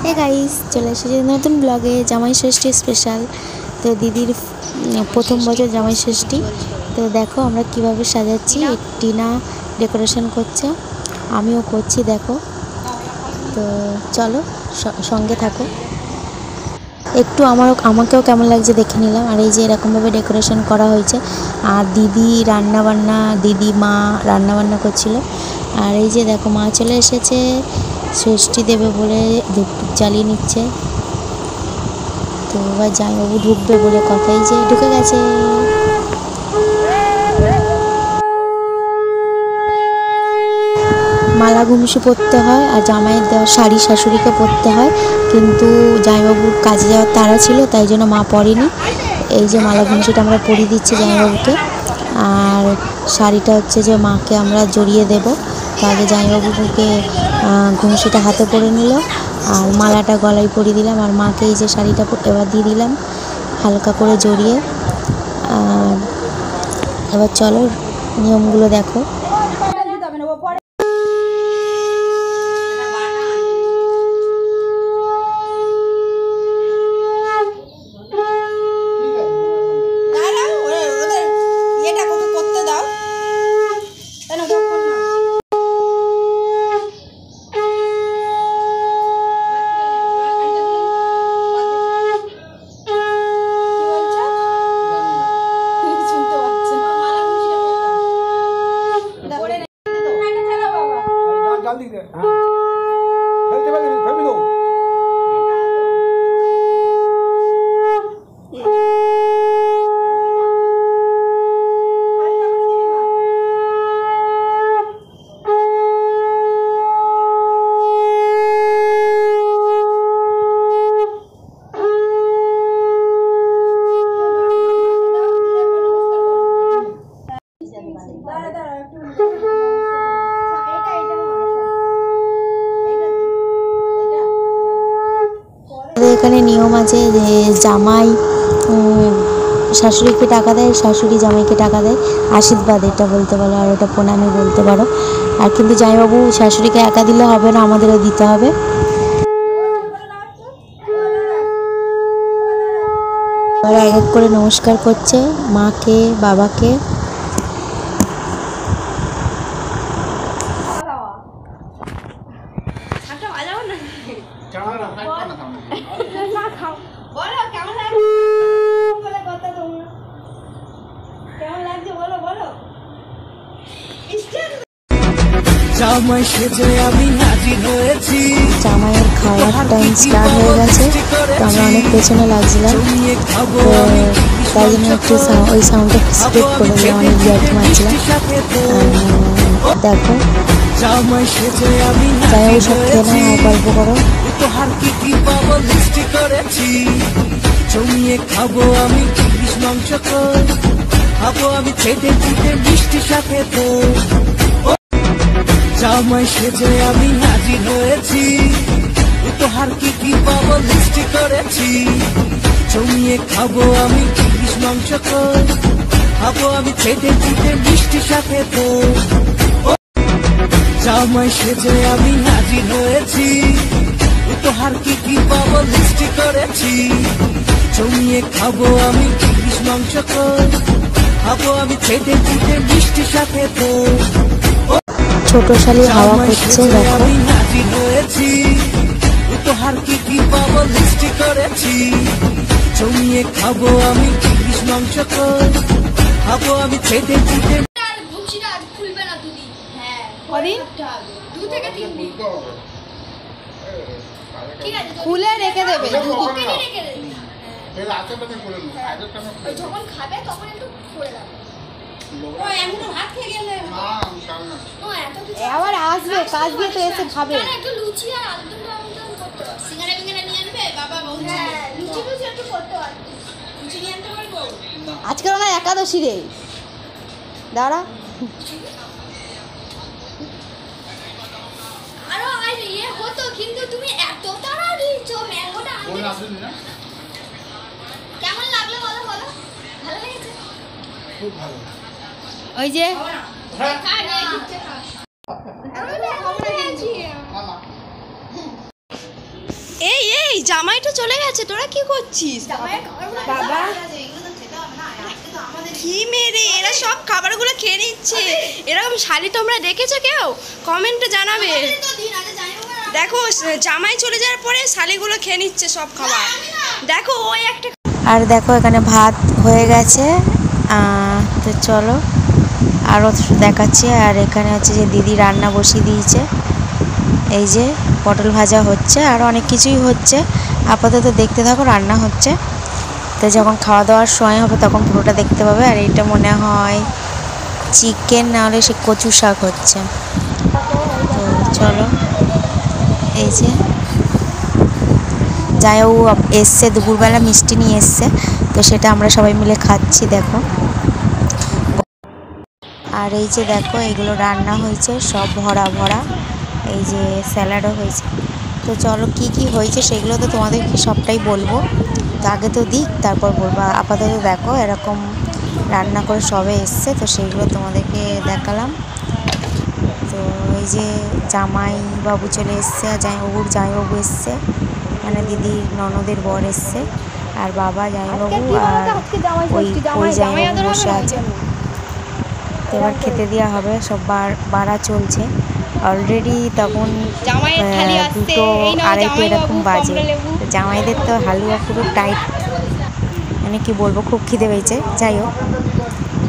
Hey guys चले एसेছি নতুন ব্লগে জামাই ষষ্ঠী স্পেশাল। তো দিদির প্রথম বছর জামাই ষষ্ঠী। তো দেখো আমরা কিভাবে সাজাচ্ছি। টিনা ডেকোরেশন করছে, আমিও করছি দেখো। তো চলো সঙ্গে থাকো। একটু আমাকেও কেমন লাগছে দেখে নিলাম। আর এই যে এরকমভাবে ডেকোরেশন করা হয়েছে। আর দিদি দিদি মা রান্নাবান্না করছিল। আর এই যে দেখো মা চলে এসেছে, ষষ্ঠী দেবে বলে ধূপ জ্বালিয়ে নিচ্ছে। তো এবার জামাইবাবু ঢুকবে বলে কথা, এই যে ঢুকে গেছে। মালা ঘুমসি পরতে হয় আর জামাইয়ের দেওয়া শাড়ি শাশুড়িকে পরতে হয়, কিন্তু জামাইবাবুর কাজে যাওয়ার তাড়া ছিল তাই জন্য মা পরেনি। এই যে মালা ঘুমসিটা আমরা পরিয়ে দিচ্ছি জামাইবাবুকে। আর শাড়িটা হচ্ছে যে মাকে আমরা জড়িয়ে দেব। তো আগে জামাইবাবুকে ঘুমসিটা হাতে পরে নিল আর মালাটা গলায় পরিয়ে দিলাম। আর মাকে এই যে শাড়িটা এবার দিয়ে দিলাম হালকা করে জড়িয়ে। আর এবার চলো নিয়মগুলো দেখো। এখানে নিয়ম আছে যে জামাই শাশুড়িকে টাকা দেয়, শাশুড়ি জামাইকে টাকা দেয়। আশীর্বাদ এটা বলতে পারো, আর ওটা প্রণামী বলতে পারো। আর কিন্তু জামাইবাবু শাশুড়িকে একা দিলে হবে না, আমাদেরও দিতে হবে। আর এক এক করে নমস্কার করছে মাকে বাবাকে। জামাইয়ের খাওয়ার টাইম স্টার্ট হয়ে গেছে। তো আমরা অনেক পেছনে লাগছিলাম, তো তাই জন্য একটু ওই সাউন্ডটা স্কিপ করে দিয়ে অনেক ইয়ার্কি মারছিলাম। দেখো জামাই সব খেয়ে নাও আর গল্প করো। খাবো আমি মাংস খাবো আমি ছেটে ছেটে মিষ্টি সাথে। তো জামাই সেজে আমি হাজির হয়েছি, উপহার কি কি পাবো লিস্টি করেছি। জমিয়ে খাবো আমি ইলিশ মাংস খাবো আমি ছেটে ছেটে মিষ্টি সাথে। তো জামাই সেজে আমি হাজির হয়েছি, উপহার কি কি পাবো লিস্টি করেছি। জমিয়ে খাবো আমি ইলিশ মাংস খাবো আমি ছেটে ছেটে মিষ্টি সাথে। তো ছোট শালি হাওয়া করছে দেখো। উপহার কি কি পাবো লিস্টি করেছি। জমিয়ে খাবো আমি ইলিশ মাংস খাবো আমি ছেটে ছেটে। খুলে রেখে দেবে, যখন খাবে তখন একটু খুলে দেবে। আবার আসবে কাজ দিয়ে তো এসে খাবে। আজকে না একাদশী রে, দাঁড়া কিন্তু তুমি এত তাড়াতাড়ি কেমন লাগলো বলো বলো। ভালো লেগেছে, খুব ভালো। ওই যে এই এই জামাইটা চলে গেছে, তোরা কি করছিস? বাবা কি মেরে এরা সব খাবারগুলো খেয়ে নিচ্ছে। এরকম শালি তোমরা দেখেছো কেউ? কমেন্টে জানাবে। দেখো জামাই চলে যাওয়ার পরে শালিগুলো খেয়ে নিচ্ছে সব খাবার। দেখো ওই একটা। আর দেখো এখানে ভাত হয়ে গেছে, তো চলো আরও দেখাচ্ছি। আর এখানে হচ্ছে যে দিদি রান্না বসিয়ে দিয়েছে, এই যে পটল ভাজা হচ্ছে, আর অনেক কিছুই হচ্ছে। আপাতত দেখতে থাকো, রান্না হচ্ছে। তো যখন খাওয়া দাওয়ার সময় হবে তখন পুরোটা দেখতে পাবে। আর এটা মনে হয় চিকেন, না হলে সে কচু শাক হচ্ছে। তো চলো, এই যে যাইও এসছে দুপুরবেলা মিষ্টি নিয়ে এসছে, তো সেটা আমরা সবাই মিলে খাচ্ছি দেখো। আর এই যে দেখো এগুলো রান্না হয়েছে সব ভরা ভরা, এই যে স্যালাডও হয়েছে। তো চলো কি কি হয়েছে সেগুলো তো তোমাদেরকে সবটাই বলবো, তো আগে তো দিক তারপর বলবো। আপাতত দেখো এরকম রান্না করে সবে এসছে, তো সেইগুলো তোমাদেরকে দেখালাম। তো এই যে জামাই বাবু চলে এসছে, জামাইবাবু এসছে, মানে দিদির ননদের বর এসছে, আর বাবা জামাইবাবু আর ওই জামাইবাবু বসে আছে। তো এবার খেতে দেওয়া হবে, সব বাড়া চলছে অলরেডি। তখন 2টো 2:30 এরকম বাজে। জামাইদের তো হালুয়া পুরো টাইট, মানে কি বলবো, খুব খিদে পেয়েছে। যাই হোক,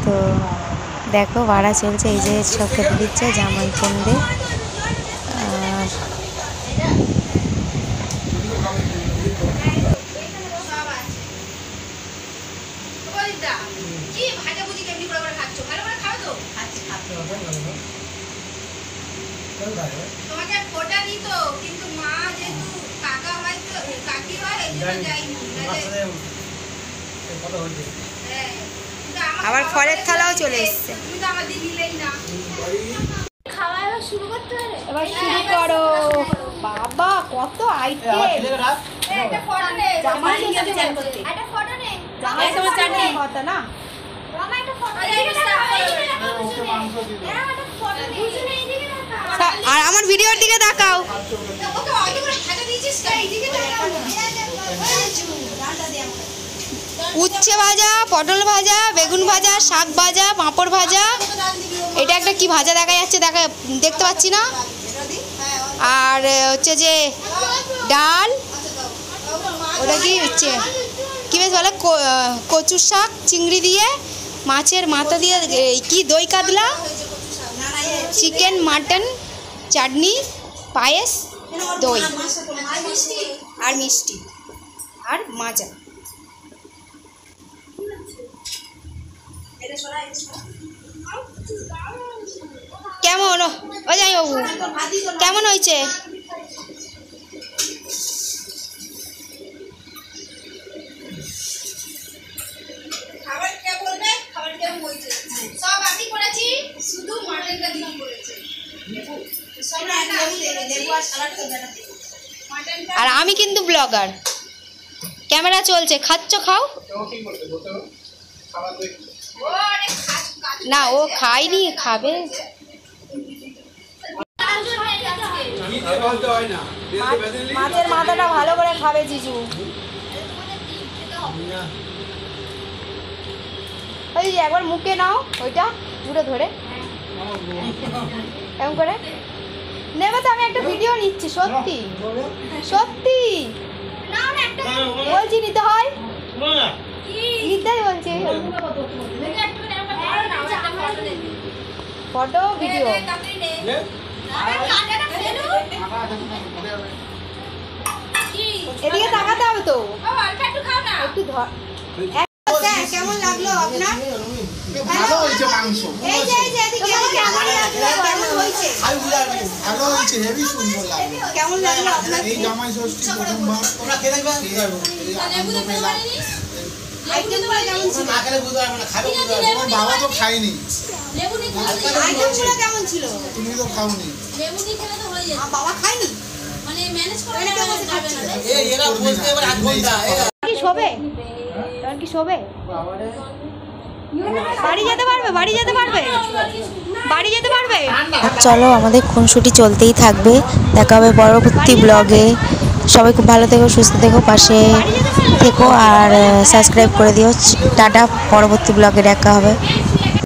তো দেখো বাড়া চলছে, এই যে সব খেতে দিচ্ছে জামাই কন্দে। আর তোমাকে ফোটা দিত, কিন্তু মা যেহেতু কাকা হয় তো কাকি হয়, এই জন্য যাইনি। আবার ফলের থালাও চলে এসছে। তুমি তো আমার দিদিলেই না। খাওয়া এবার শুরু করতে হবে। এবার শুরু করো। বাবা কত আইটেম। একটা ফটো নে। জামাই নিয়ে চাল করতে। একটা ফটো নে। জামাই তোমার চাটনি কথা না। মামা একটা ফটো নে। আর আমার ভিডিওর দিকে তাকাও। উচ্ছে ভাজা, পটল ভাজা, বেগুন ভাজা, শাক ভাজা, পাঁপড় ভাজা। এটা একটা কি ভাজা দেখা যাচ্ছে, দেখতে পাচ্ছি না। আর হচ্ছে যে ডাল, ওটা কি হচ্ছে কি বেশ বলে, কচুর শাক চিংড়ি দিয়ে, মাছের মাথা দিয়ে কি দই কাতলা, চিকেন মাটন, চাটনি, পায়েস, দই আর মিষ্টি আর মাজা। কেমন ও যাই বাবু, কেমন হয়েছে? খাবার কে বলবে? খাবার কেমন হয়েছে? সব আমি করেছি, শুধু মাটনটা দিলাম করেছে। আর আমি কিন্তু ব্লগার, ক্যামেরা চলছে, খাচ্ছ খাও না। ও খায়নি, খাবে। মাছের মাথাটা ভালো করে খাবে জিজু। ওই একবার মুখে নাও, ওইটা দূরে ধরে এমন করে নেবে। তো আমি একটা ভিডিও নিচ্ছি, সত্যি সত্যি বলছি, নিতে হয়, নিতেই বলছি। ফটো ভিডিও এদিকে তাকাতে হবে তো, একটু ধর। কেমন লাগলো আপনার? ভালো হয়েছে মাংস। এই যে এদিকে কেমন লাগলো? কেমন হয়েছে? ভালো হয়েছে, হেভি সুন্দর লাগলো। কেমন লাগলো আপনার? এই জামাই ষষ্ঠী প্রথমবার তোমরা খেয়ে দেখবে। আইটেমগুলো কেমন ছিল? না খেলে বুঝতে পারবে না, খাবে বুঝতে পারবে। তোমার বাবা তো খায়নি। আইটেমগুলো কেমন ছিল? তুমি তো খাওনি। লেবুনি খেলে তো হয়ে যাবে। বাবা খায়নি, মানে ম্যানেজ করে যাবে না। এই এরা বলতে এবার 8 ঘন্টা কি শোবে? তোর কি শোবে? বাড়ি যেতে পারবে? বাড়ি যেতে পারবে? বাড়ি যেতে পারবে? চলো আমাদের খুনসুটি চলতেই থাকবে, দেখা হবে পরবর্তী ব্লগে। সবাই খুব ভালো থেকো, সুস্থ থেকো, পাশে থেকো আর সাবস্ক্রাইব করে দিও। টাটা, পরবর্তী ব্লগে দেখা হবে।